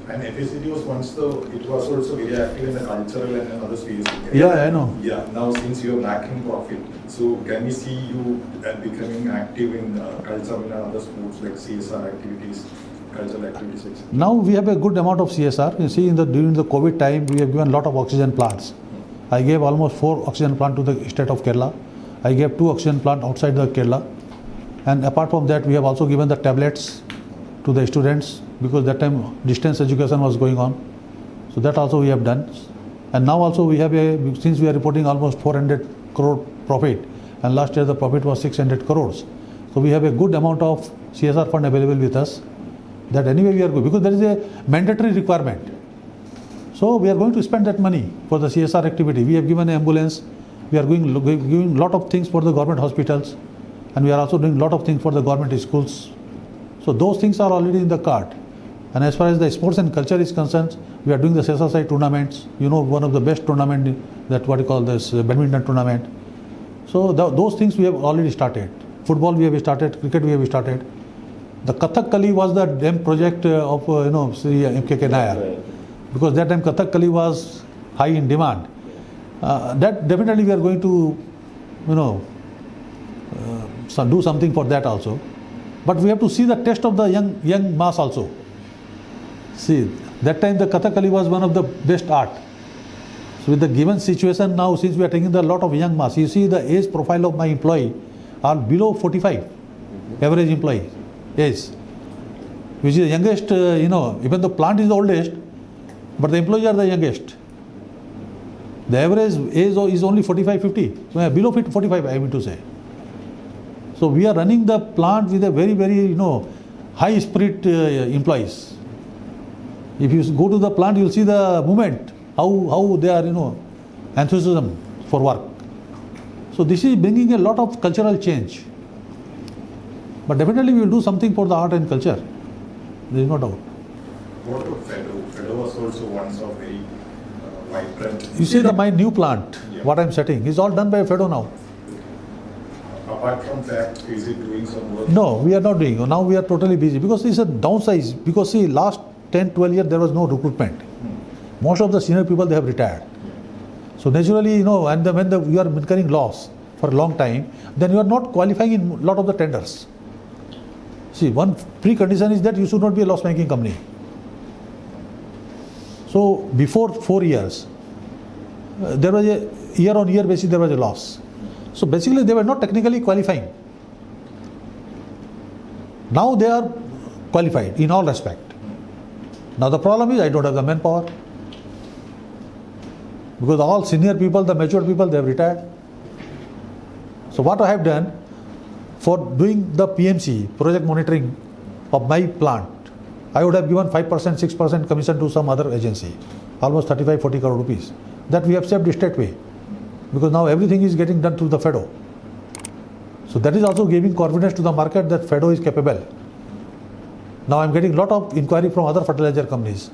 And FACT was it was also very active in the cultural and other spheres. Yeah, I know. Yeah, now since you are lacking profit, so can we see you becoming active in cultural and other sports like CSR activities, cultural activities, etc.? Now we have a good amount of CSR. You see, during the COVID time, we have given a lot of oxygen plants. I gave almost 4 oxygen plants to the state of Kerala. I gave 2 oxygen plants outside the Kerala. And apart from that, we have also given the tablets to the students, because that time distance education was going on. So that also we have done. And now also we have since we are reporting almost 400 crore profit, and last year the profit was 600 crores. So we have a good amount of CSR fund available with us, that anyway we are good, because there is a mandatory requirement. So we are going to spend that money for the CSR activity. We have given an ambulance. We are giving a lot of things for the government hospitals, and we are also doing a lot of things for the government schools. So those things are already in the cart. And as far as the sports and culture is concerned, we are doing the CSSI tournaments. You know, one of the best tournament, that what you call this badminton tournament. So those things we have already started. Football we have started, cricket we have started. The Kathakali was the DEM project of MKK Nair, because that time Kathakali was high in demand. That definitely we are going to, do something for that also. But we have to see the test of the young mass also. See, that time the Kathakali was one of the best art. So with the given situation now, since we are taking a lot of young mass, you see the age profile of my employee are below 45, average employee age, which is the youngest, even the plant is the oldest, but the employees are the youngest. The average age is only 45, 50, so below 45 I mean to say. So we are running the plant with a very, very, high spirit employees. If you go to the plant, you will see the movement, how they are, enthusiasm for work. So this is bringing a lot of cultural change. But definitely we will do something for the art and culture. There is no doubt. What about FEDO? FEDO was also once of very vibrant. You see my new plant, what I am setting, is all done by FEDO now. Apart from that, is it doing some work? No, we are not doing. Now we are totally busy, because it's a downsize. Because see, last 10, 12 years there was no recruitment. Most of the senior people, they have retired. So naturally, and when you are incurring loss for a long time, then you are not qualifying in a lot of the tenders. See, one precondition is that you should not be a loss-making company. So before 4 years, there was a year-on-year basis there was a loss. So basically they were not technically qualifying. Now they are qualified in all respect. Now the problem is I don't have the manpower, because all senior people, the mature people, they have retired. So what I have done for doing the PMC, project monitoring of my plant, I would have given 5%, 6% commission to some other agency, almost 35, 40 crore rupees. That we have saved straightway, because now everything is getting done through the FEDO. So that is also giving confidence to the market that FEDO is capable. Now I am getting a lot of inquiry from other fertilizer companies,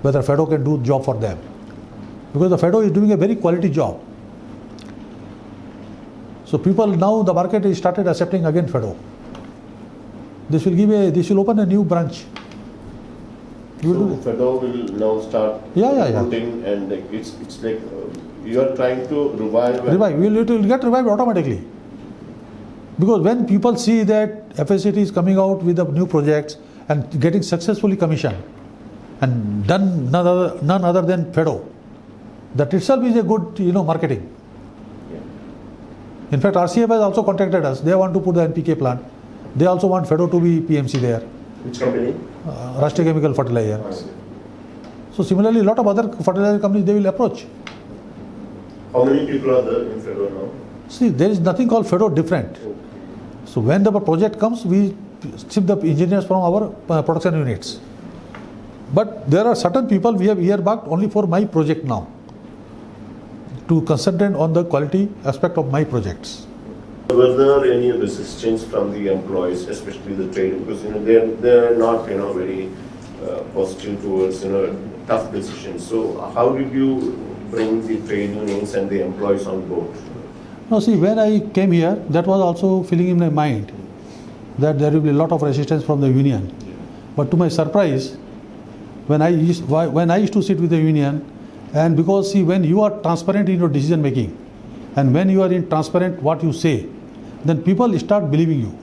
whether FEDO can do job for them. Because the FEDO is doing a very quality job. So people now, the market is started accepting again FEDO. This will open a new branch. So FEDO will now start recruiting, and it's like you are trying to revive. It will get revived automatically. Because when people see that FACT is coming out with the new projects and getting successfully commissioned and done none other than FEDO, that itself is a good marketing. In fact, RCF has also contacted us. They want to put the NPK plant. They also want FEDO to be PMC there. Which company? Rashtriya Chemical Fertilizer. So similarly, a lot of other fertilizer companies, they will approach. How many people are there in FEDO now? See, there is nothing called FEDO different. Okay. So when the project comes, we ship the engineers from our production units. But there are certain people we have earmarked only for my project now, to concentrate on the quality aspect of my projects. Were there any resistance from the employees, especially the trade, because they're not very positive towards tough decisions. So how did you bring the trade unions and the employees on board? No, see, when I came here, that was also feeling in my mind that there will be a lot of resistance from the union. But to my surprise, when I used to sit with the union, and because see, when you are transparent in your decision making, and when you are in transparent what you say, then people start believing you.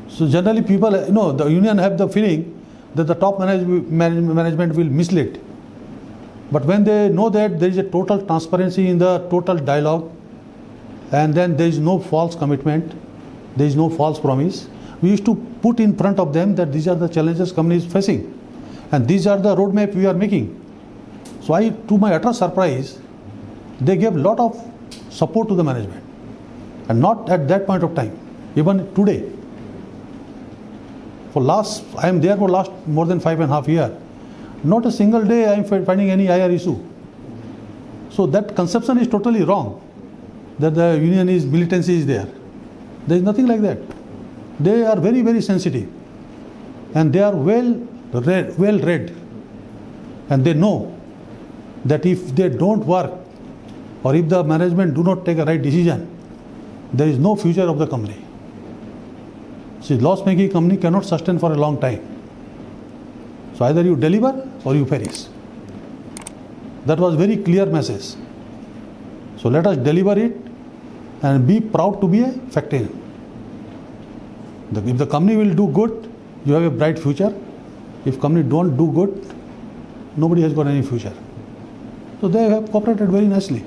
So generally people, the union have the feeling that the top management will mislead. But when they know that there is a total transparency in the total dialogue, and then there is no false commitment, there is no false promise, we used to put in front of them that these are the challenges company is facing, and these are the roadmap we are making. So to my utter surprise, they gave a lot of support to the management, and not at that point of time, even today. I am there for last more than 5.5 years. Not a single day I am finding any IR issue. So that conception is totally wrong, that the union is, militancy is there. There is nothing like that. They are very, very sensitive, and they are well read, and they know that if they don't work, or if the management do not take a right decision, there is no future of the company. See, loss-making company cannot sustain for a long time. So either you deliver or you perish. That was very clear message. So let us deliver it and be proud to be a factory. If the company will do good, you have a bright future. If company don't do good, nobody has got any future. So they have cooperated very nicely.